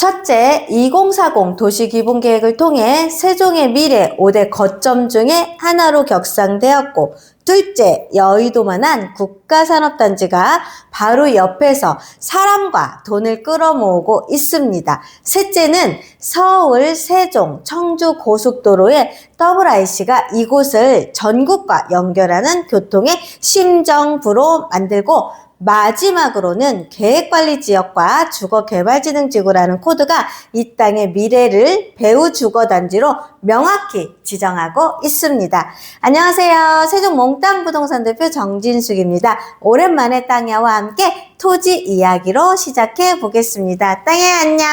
첫째, 2040 도시기본계획을 통해 세종의 미래 5대 거점 중에 하나로 격상되었고, 둘째, 여의도만한 국가산업단지가 바로 옆에서 사람과 돈을 끌어모으고 있습니다. 셋째는 서울, 세종, 청주 고속도로의 IC가 이곳을 전국과 연결하는 교통의 심정부로 만들고, 마지막으로는 계획관리지역과 주거개발진흥지구라는 코드가 이 땅의 미래를 배후주거단지로 명확히 지정하고 있습니다. 안녕하세요. 세종 몽땅부동산 대표 정진숙입니다. 오랜만에 땅야와 함께 토지 이야기로 시작해 보겠습니다. 땅야 안녕.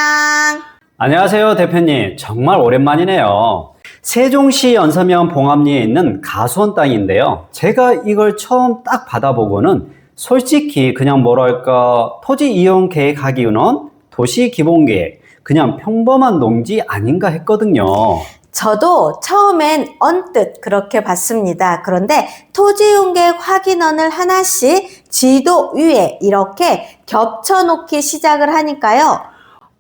안녕하세요 대표님. 정말 오랜만이네요. 세종시 연서면 봉암리에 있는 가수원 땅인데요. 제가 이걸 처음 딱 받아보고는 솔직히 그냥 뭐랄까 토지 이용 계획하기는 도시기본계획 그냥 평범한 농지 아닌가 했거든요. 저도 처음엔 언뜻 그렇게 봤습니다. 그런데 토지 이용 계획 확인원을 하나씩 지도 위에 이렇게 겹쳐놓기 시작을 하니까요.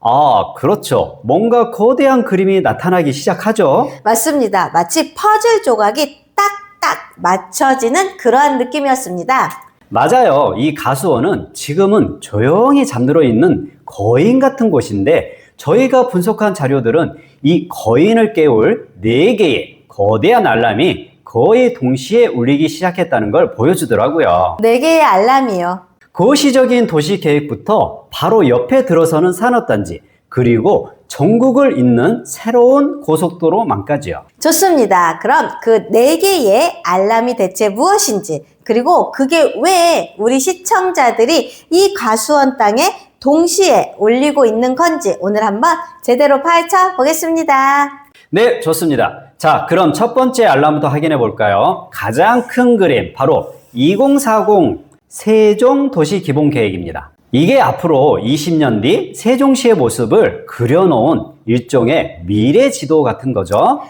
아, 그렇죠. 뭔가 거대한 그림이 나타나기 시작하죠. 맞습니다. 마치 퍼즐 조각이 딱딱 맞춰지는 그러한 느낌이었습니다. 맞아요. 이 가수원은 지금은 조용히 잠들어 있는 거인 같은 곳인데 저희가 분석한 자료들은 이 거인을 깨울 4개의 거대한 알람이 거의 동시에 울리기 시작했다는 걸 보여주더라고요. 4개의 알람이요. 거시적인 도시계획부터 바로 옆에 들어서는 산업단지, 그리고 전국을 잇는 새로운 고속도로망까지요. 좋습니다. 그럼 그 4개의 알람이 대체 무엇인지, 그리고 그게 왜 우리 시청자들이 이 가수원 땅에 동시에 올리고 있는 건지 오늘 한번 제대로 파헤쳐 보겠습니다. 네, 좋습니다. 자, 그럼 첫 번째 알람부터 확인해 볼까요? 가장 큰 그림, 바로 2040 세종도시기본계획입니다. 이게 앞으로 20년 뒤 세종시의 모습을 그려놓은 일종의 미래지도 같은 거죠.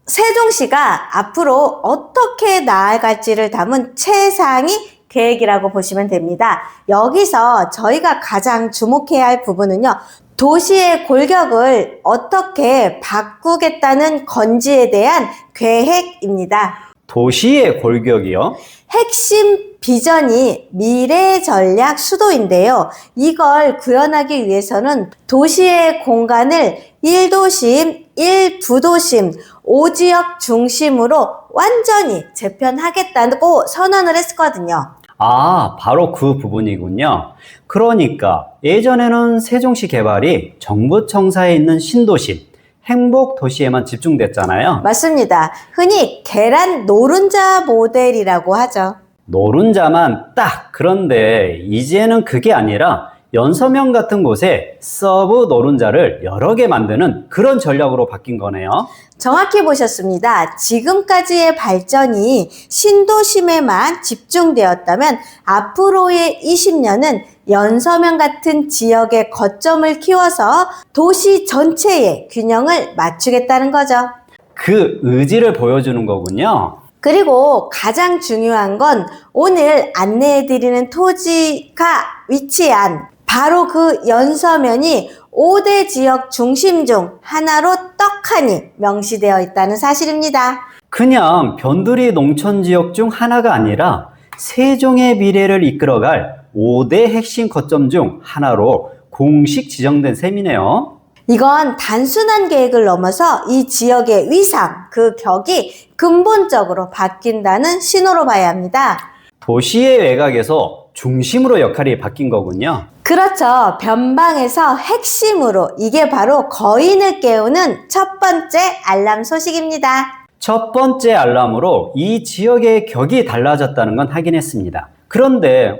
세종시가 앞으로 어떻게 나아갈지를 담은 최상위 계획이라고 보시면 됩니다. 여기서 저희가 가장 주목해야 할 부분은요, 도시의 골격을 어떻게 바꾸겠다는 건지에 대한 계획입니다. 도시의 골격이요? 핵심 비전이 미래 전략 수도인데요. 이걸 구현하기 위해서는 도시의 공간을 1도심, 1부도심, 5지역 중심으로 완전히 재편하겠다고 선언을 했거든요. 아, 바로 그 부분이군요. 그러니까 예전에는 세종시 개발이 정부 청사에 있는 신도심, 행복도시에만 집중됐잖아요. 맞습니다. 흔히 계란 노른자 모델이라고 하죠. 노른자만 딱. 그런데 이제는 그게 아니라 연서면 같은 곳에 서브 노른자를 여러 개 만드는 그런 전략으로 바뀐 거네요. 정확히 보셨습니다. 지금까지의 발전이 신도심에만 집중되었다면 앞으로의 20년은 연서면 같은 지역의 거점을 키워서 도시 전체의 균형을 맞추겠다는 거죠. 그 의지를 보여주는 거군요. 그리고 가장 중요한 건 오늘 안내해드리는 토지가 위치한 바로 그 연서면이 5대 지역 중심 중 하나로 떡하니 명시되어 있다는 사실입니다. 그냥 변두리 농촌지역 중 하나가 아니라 세종의 미래를 이끌어갈 5대 핵심 거점 중 하나로 공식 지정된 셈이네요. 이건 단순한 계획을 넘어서 이 지역의 위상, 그 격이 근본적으로 바뀐다는 신호로 봐야 합니다. 도시의 외곽에서 중심으로 역할이 바뀐 거군요. 그렇죠. 변방에서 핵심으로, 이게 바로 거인을 깨우는 첫 번째 알람 소식입니다. 첫 번째 알람으로 이 지역의 격이 달라졌다는 건 확인했습니다. 그런데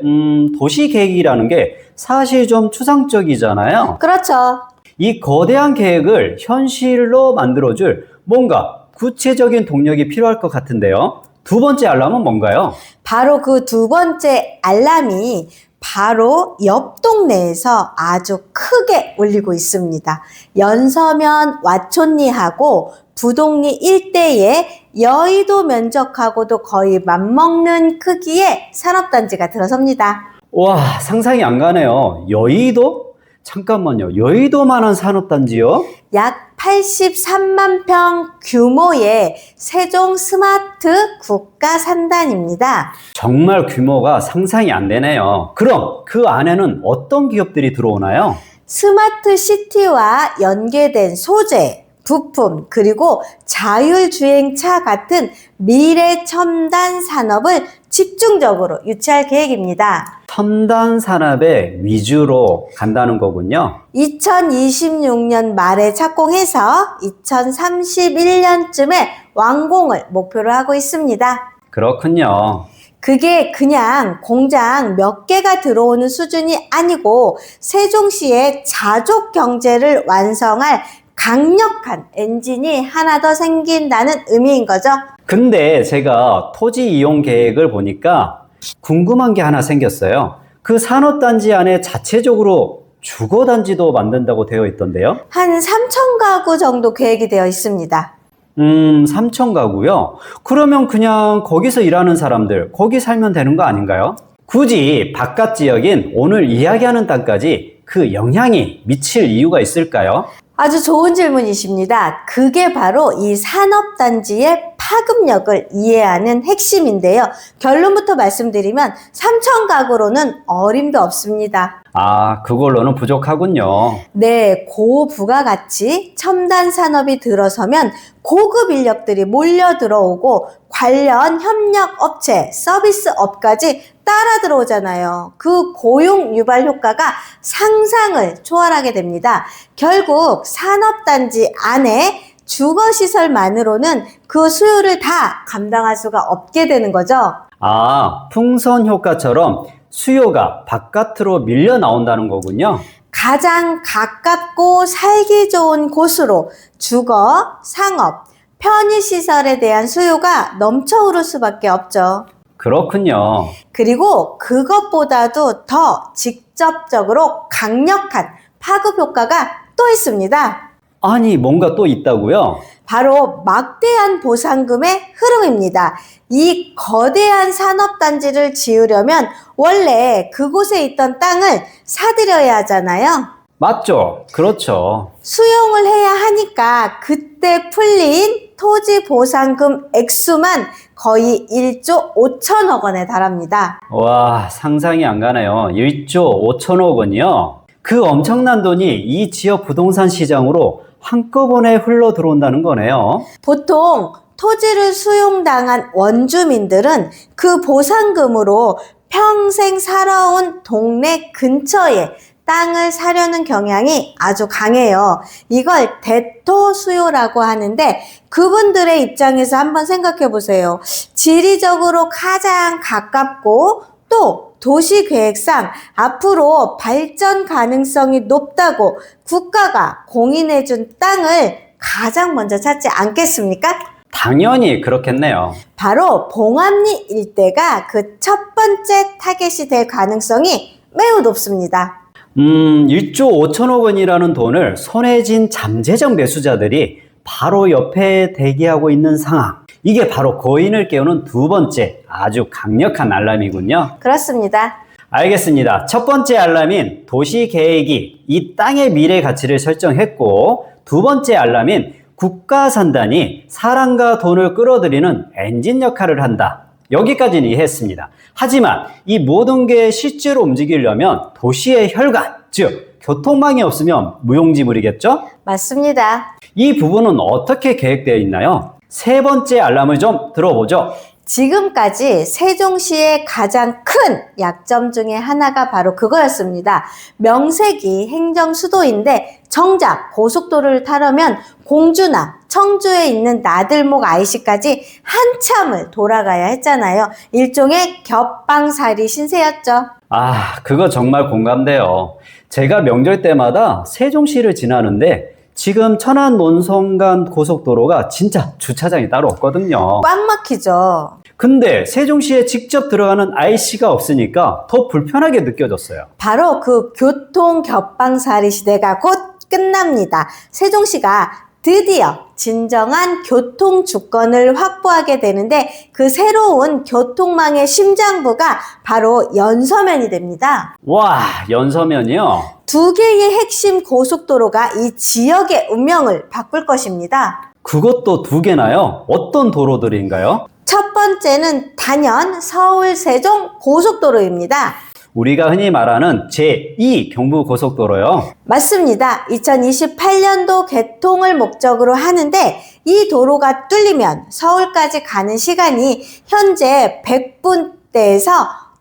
도시계획이라는 게 사실 좀 추상적이잖아요. 그렇죠. 이 거대한 계획을 현실로 만들어줄 뭔가 구체적인 동력이 필요할 것 같은데요. 두 번째 알람은 뭔가요? 바로 그 두 번째 알람이 바로 옆 동네에서 아주 크게 울리고 있습니다. 연서면 와촌리하고 부동리 일대에 여의도 면적하고도 거의 맞먹는 크기의 산업단지가 들어섭니다. 와, 상상이 안 가네요. 여의도? 잠깐만요. 여의도만한 산업단지요? 약 83만 평 규모의 세종 스마트 국가 산단입니다. 정말 규모가 상상이 안 되네요. 그럼 그 안에는 어떤 기업들이 들어오나요? 스마트 시티와 연계된 소재, 부품, 그리고 자율주행차 같은 미래 첨단 산업을 집중적으로 유치할 계획입니다. 첨단 산업에 위주로 간다는 거군요. 2026년 말에 착공해서 2031년쯤에 완공을 목표로 하고 있습니다. 그렇군요. 그게 그냥 공장 몇 개가 들어오는 수준이 아니고 세종시의 자족 경제를 완성할 강력한 엔진이 하나 더 생긴다는 의미인 거죠. 근데 제가 토지 이용 계획을 보니까 궁금한 게 하나 생겼어요. 그 산업단지 안에 자체적으로 주거단지도 만든다고 되어 있던데요? 한 3천 가구 정도 계획이 되어 있습니다. 3천 가구요? 그러면 그냥 거기서 일하는 사람들, 거기 살면 되는 거 아닌가요? 굳이 바깥 지역인 오늘 이야기하는 땅까지 그 영향이 미칠 이유가 있을까요? 아주 좋은 질문이십니다. 그게 바로 이 산업단지의 파급력을 이해하는 핵심인데요. 결론부터 말씀드리면 3천 가구로는 어림도 없습니다. 아, 그걸로는 부족하군요. 네, 고부가가치 첨단 산업이 들어서면 고급 인력들이 몰려 들어오고 관련 협력 업체, 서비스 업까지 따라 들어오잖아요. 그 고용 유발 효과가 상상을 초월하게 됩니다. 결국 산업단지 안에 주거시설만으로는 그 수요를 다 감당할 수가 없게 되는 거죠. 아, 풍선 효과처럼 수요가 바깥으로 밀려 나온다는 거군요. 가장 가깝고 살기 좋은 곳으로 주거, 상업, 편의시설에 대한 수요가 넘쳐 흐를 수밖에 없죠. 그렇군요. 그리고 그것보다도 더 직접적으로 강력한 파급 효과가 또 있습니다. 아니, 뭔가 또 있다고요? 바로 막대한 보상금의 흐름입니다. 이 거대한 산업단지를 지으려면 원래 그곳에 있던 땅을 사들여야 하잖아요. 맞죠? 그렇죠. 수용을 해야 하니까 그때 풀린 토지 보상금 액수만 거의 1조 5천억 원에 달합니다. 와, 상상이 안 가네요. 1조 5천억 원이요? 그 엄청난 돈이 이 지역 부동산 시장으로 한꺼번에 흘러 들어온다는 거네요. 보통 토지를 수용당한 원주민들은 그 보상금으로 평생 살아온 동네 근처에 땅을 사려는 경향이 아주 강해요. 이걸 대토 수요라고 하는데 그분들의 입장에서 한번 생각해 보세요. 지리적으로 가장 가깝고 또 도시 계획상 앞으로 발전 가능성이 높다고 국가가 공인해준 땅을 가장 먼저 찾지 않겠습니까? 당연히 그렇겠네요. 바로 봉암리 일대가 그 첫 번째 타겟이 될 가능성이 매우 높습니다. 1조 5천억 원이라는 돈을 손에 쥔 잠재적 매수자들이 바로 옆에 대기하고 있는 상황. 이게 바로 고인을 깨우는 두 번째 아주 강력한 알람이군요. 그렇습니다. 알겠습니다. 첫 번째 알람인 도시 계획이 이 땅의 미래 가치를 설정했고, 두 번째 알람인 국가 산단이 사람과 돈을 끌어들이는 엔진 역할을 한다. 여기까지는 이해했습니다. 하지만 이 모든 게 실제로 움직이려면 도시의 혈관, 즉 교통망이 없으면 무용지물이겠죠? 맞습니다. 이 부분은 어떻게 계획되어 있나요? 세 번째 알람을 좀 들어보죠. 지금까지 세종시의 가장 큰 약점 중에 하나가 바로 그거였습니다. 명색이 행정수도인데 정작 고속도로를 타려면 공주나 청주에 있는 나들목 IC까지 한참을 돌아가야 했잖아요. 일종의 겹방살이 신세였죠. 아, 그거 정말 공감돼요. 제가 명절 때마다 세종시를 지나는데 지금 천안 논성간 고속도로가 진짜 주차장이 따로 없거든요. 꽉 막히죠. 근데 세종시에 직접 들어가는 IC가 없으니까 더 불편하게 느껴졌어요. 바로 그 교통 겹방살이 시대가 곧 끝납니다. 세종시가 드디어 진정한 교통 주권을 확보하게 되는데 그 새로운 교통망의 심장부가 바로 연서면이 됩니다. 와, 연서면이요? 두 개의 핵심 고속도로가 이 지역의 운명을 바꿀 것입니다. 그것도 두 개나요? 어떤 도로들인가요? 첫 번째는 단연 서울 세종 고속도로입니다. 우리가 흔히 말하는 제2 경부고속도로요. 맞습니다. 2028년도 개통을 목적으로 하는데 이 도로가 뚫리면 서울까지 가는 시간이 현재 100분대에서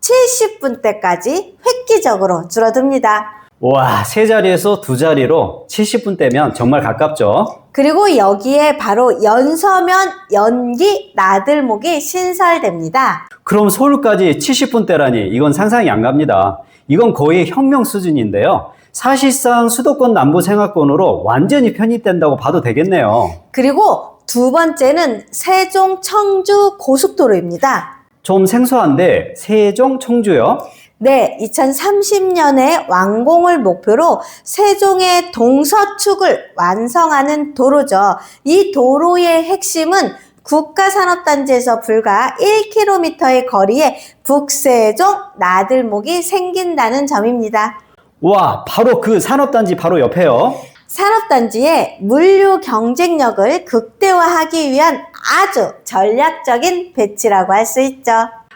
70분대까지 획기적으로 줄어듭니다. 와, 세 자리에서 두 자리로 70분대면 정말 가깝죠? 그리고 여기에 바로 연서면 연기 나들목이 신설됩니다. 그럼 서울까지 70분대라니 이건 상상이 안 갑니다. 이건 거의 혁명 수준인데요. 사실상 수도권 남부 생활권으로 완전히 편입된다고 봐도 되겠네요. 그리고 두 번째는 세종 청주 고속도로입니다. 좀 생소한데 세종 청주요? 네, 2030년에 완공을 목표로 세종의 동서축을 완성하는 도로죠. 이 도로의 핵심은 국가산업단지에서 불과 1km의 거리에 북세종 나들목이 생긴다는 점입니다. 와, 바로 그 산업단지 바로 옆에요. 산업단지의 물류 경쟁력을 극대화하기 위한 아주 전략적인 배치라고 할 수 있죠.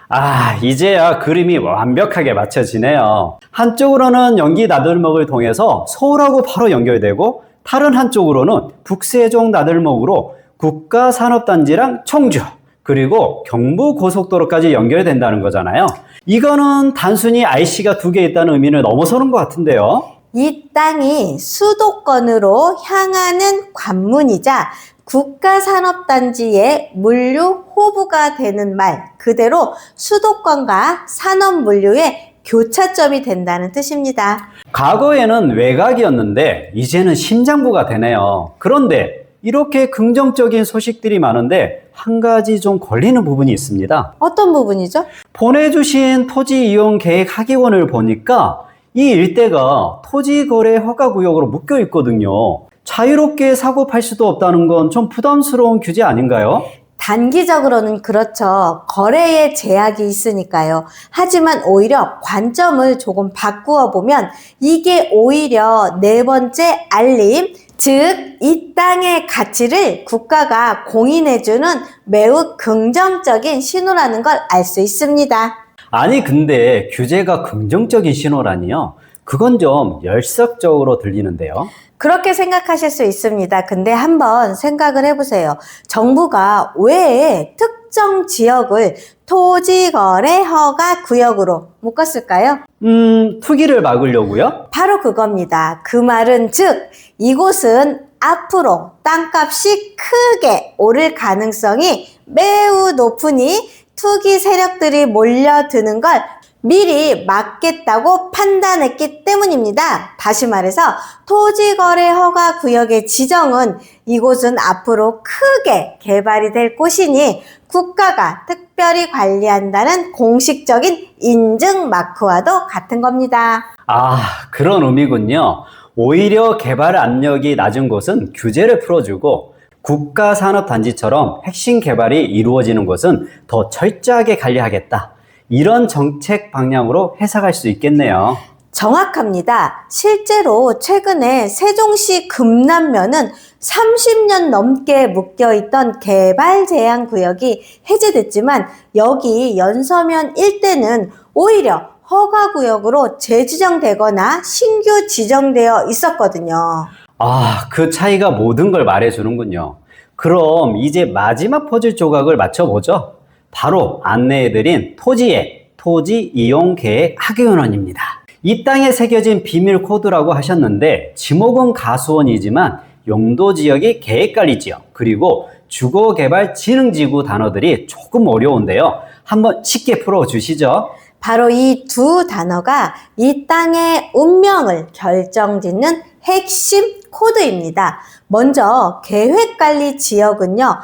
아, 이제야 그림이 완벽하게 맞춰지네요. 한쪽으로는 연기 나들목을 통해서 서울하고 바로 연결되고 다른 한쪽으로는 북세종 나들목으로 국가산업단지랑 청주 그리고 경부고속도로까지 연결된다는 거잖아요. 이거는 단순히 IC가 두 개 있다는 의미를 넘어서는 것 같은데요. 이 땅이 수도권으로 향하는 관문이자 국가산업단지의 물류 호부가 되는 말 그대로 수도권과 산업물류의 교차점이 된다는 뜻입니다. 과거에는 외곽이었는데 이제는 심장부가 되네요. 그런데 이렇게 긍정적인 소식들이 많은데 한 가지 좀 걸리는 부분이 있습니다. 어떤 부분이죠? 보내주신 토지 이용 계획 하기원을 보니까 이 일대가 토지거래 허가구역으로 묶여 있거든요. 자유롭게 사고 팔 수도 없다는 건 좀 부담스러운 규제 아닌가요? 단기적으로는 그렇죠. 거래에 제약이 있으니까요. 하지만 오히려 관점을 조금 바꾸어 보면 이게 오히려 네 번째 알림, 즉 이 땅의 가치를 국가가 공인해주는 매우 긍정적인 신호라는 걸 알 수 있습니다. 아니 근데 규제가 긍정적인 신호라니요? 그건 좀 열석적으로 들리는데요. 그렇게 생각하실 수 있습니다. 근데 한번 생각을 해보세요. 정부가 왜 특정 지역을 토지거래 허가 구역으로 묶었을까요? 투기를 막으려고요? 바로 그겁니다. 그 말은 즉 이곳은 앞으로 땅값이 크게 오를 가능성이 매우 높으니 투기 세력들이 몰려드는 걸 미리 막겠다고 판단했기 때문입니다. 다시 말해서 토지거래 허가 구역의 지정은 이곳은 앞으로 크게 개발이 될 곳이니 국가가 특별히 관리한다는 공식적인 인증 마크와도 같은 겁니다. 아, 그런 의미군요. 오히려 개발 압력이 낮은 곳은 규제를 풀어주고 국가산업단지처럼 핵심 개발이 이루어지는 곳은 더 철저하게 관리하겠다. 이런 정책 방향으로 해석할 수 있겠네요. 정확합니다. 실제로 최근에 세종시 금남면은 30년 넘게 묶여있던 개발 제한 구역이 해제됐지만 여기 연서면 일대는 오히려 허가구역으로 재지정되거나 신규 지정되어 있었거든요. 아, 그 차이가 모든 걸 말해주는군요. 그럼 이제 마지막 퍼즐 조각을 맞춰보죠. 바로 안내해드린 토지의 토지 이용 계획 하계원원입니다. 이 땅에 새겨진 비밀 코드라고 하셨는데 지목은 가수원이지만 용도 지역이 계획관리지역 그리고 주거개발진흥지구 단어들이 조금 어려운데요. 한번 쉽게 풀어주시죠. 바로 이 두 단어가 이 땅의 운명을 결정짓는 핵심 코드입니다. 먼저 계획관리 지역은요,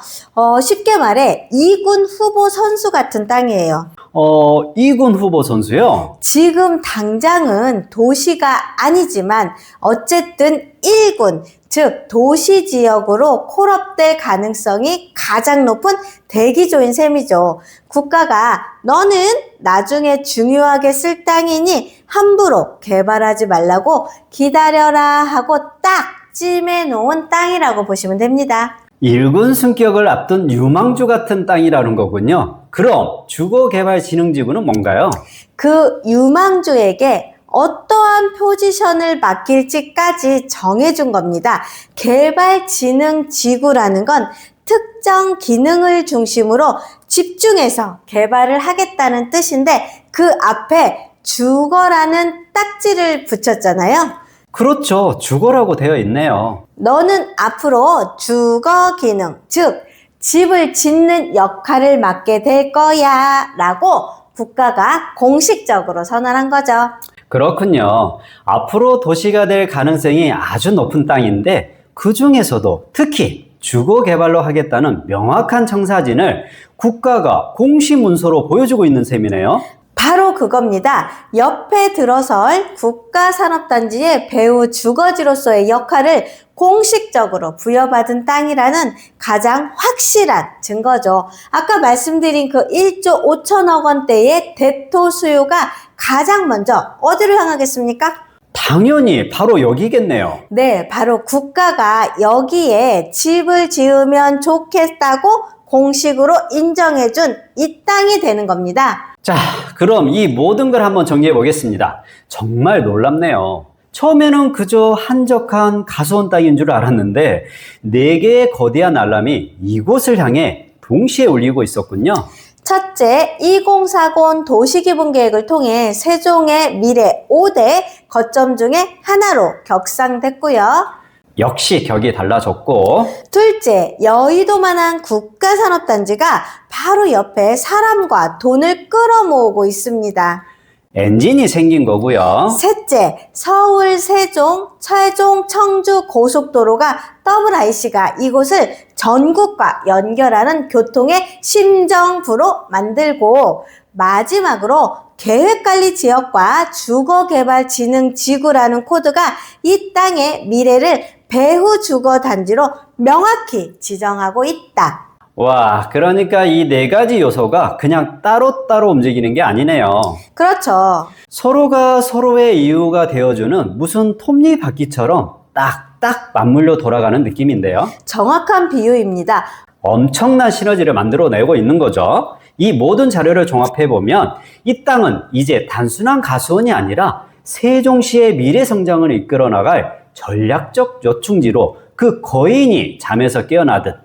쉽게 말해 2군 후보 선수 같은 땅이에요. 2군 후보 선수요? 지금 당장은 도시가 아니지만 어쨌든 1군, 즉 도시 지역으로 콜업될 가능성이 가장 높은 대기조인 셈이죠. 국가가 너는 나중에 중요하게 쓸 땅이니 함부로 개발하지 말라고 기다려라 하고 딱 찜해놓은 땅이라고 보시면 됩니다. 1군 승격을 앞둔 유망주 같은 땅이라는 거군요. 그럼 주거개발진흥지구는 뭔가요? 그 유망주에게 어떠한 포지션을 맡길지까지 정해준 겁니다. 개발진흥지구라는 건 특정 기능을 중심으로 집중해서 개발을 하겠다는 뜻인데 그 앞에 주거라는 딱지를 붙였잖아요. 그렇죠. 주거라고 되어 있네요. 너는 앞으로 주거 기능, 즉 집을 짓는 역할을 맡게 될 거야 라고 국가가 공식적으로 선언한 거죠. 그렇군요. 앞으로 도시가 될 가능성이 아주 높은 땅인데 그 중에서도 특히 주거 개발로 하겠다는 명확한 청사진을 국가가 공시 문서로 보여주고 있는 셈이네요. 바로 그겁니다. 옆에 들어설 국가산업단지의 배후 주거지로서의 역할을 공식적으로 부여받은 땅이라는 가장 확실한 증거죠. 아까 말씀드린 그 1조 5천억 원대의 대토 수요가 가장 먼저 어디로 향하겠습니까? 당연히 바로 여기겠네요. 네, 바로 국가가 여기에 집을 지으면 좋겠다고 공식으로 인정해준 이 땅이 되는 겁니다. 자, 그럼 이 모든 걸 한번 정리해 보겠습니다. 정말 놀랍네요. 처음에는 그저 한적한 가수원 땅인 줄 알았는데 4개의 거대한 알람이 이곳을 향해 동시에 울리고 있었군요. 첫째, 2040 도시기본계획을 통해 세종의 미래 5대 거점 중에 하나로 격상됐고요. 역시 격이 달라졌고, 둘째, 여의도만한 국가산업단지가 바로 옆에 사람과 돈을 끌어모으고 있습니다. 엔진이 생긴 거고요. 셋째, 서울, 세종, 최종, 청주 고속도로가 IC가 이곳을 전국과 연결하는 교통의 심정부로 만들고, 마지막으로 계획관리지역과 주거개발진흥지구라는 코드가 이 땅의 미래를 배후 주거단지로 명확히 지정하고 있다. 와, 그러니까 이 4가지 요소가 그냥 따로따로 움직이는 게 아니네요. 그렇죠. 서로가 서로의 이유가 되어주는 무슨 톱니바퀴처럼 딱딱 맞물려 돌아가는 느낌인데요. 정확한 비유입니다. 엄청난 시너지를 만들어내고 있는 거죠. 이 모든 자료를 종합해보면 이 땅은 이제 단순한 가수원이 아니라 세종시의 미래 성장을 이끌어 나갈 전략적 요충지로 그 거인이 잠에서 깨어나듯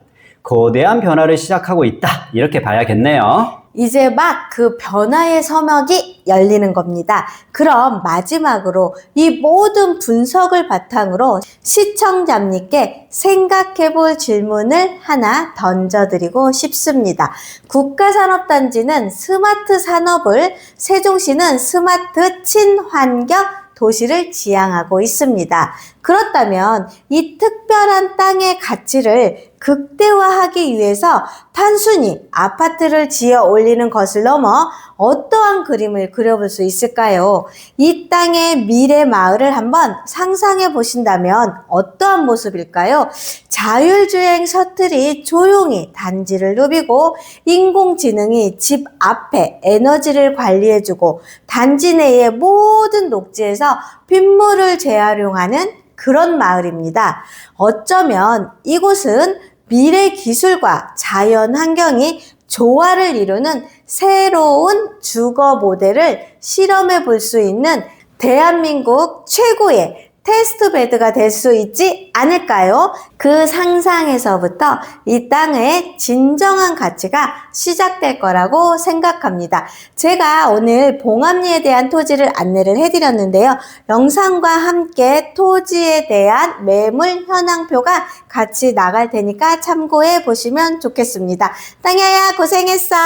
거대한 변화를 시작하고 있다, 이렇게 봐야겠네요. 이제 막 그 변화의 서막이 열리는 겁니다. 그럼 마지막으로 이 모든 분석을 바탕으로 시청자님께 생각해 볼 질문을 하나 던져드리고 싶습니다. 국가산업단지는 스마트 산업을, 세종시는 스마트 친환경 도시를 지향하고 있습니다. 그렇다면 이 특별한 땅의 가치를 극대화하기 위해서 단순히 아파트를 지어 올리는 것을 넘어 어떠한 그림을 그려볼 수 있을까요? 이 땅의 미래 마을을 한번 상상해 보신다면 어떠한 모습일까요? 자율주행 셔틀이 조용히 단지를 누비고 인공지능이 집 앞에 에너지를 관리해주고 단지 내의 모든 녹지에서 빗물을 재활용하는 그런 마을입니다. 어쩌면 이곳은 미래 기술과 자연 환경이 조화를 이루는 새로운 주거 모델을 실험해 볼 수 있는 대한민국 최고의 테스트베드가 될 수 있지 않을까요? 그 상상에서부터 이 땅의 진정한 가치가 시작될 거라고 생각합니다. 제가 오늘 봉암리에 대한 토지를 안내를 해드렸는데요. 영상과 함께 토지에 대한 매물 현황표가 같이 나갈 테니까 참고해 보시면 좋겠습니다. 땅야야 고생했어.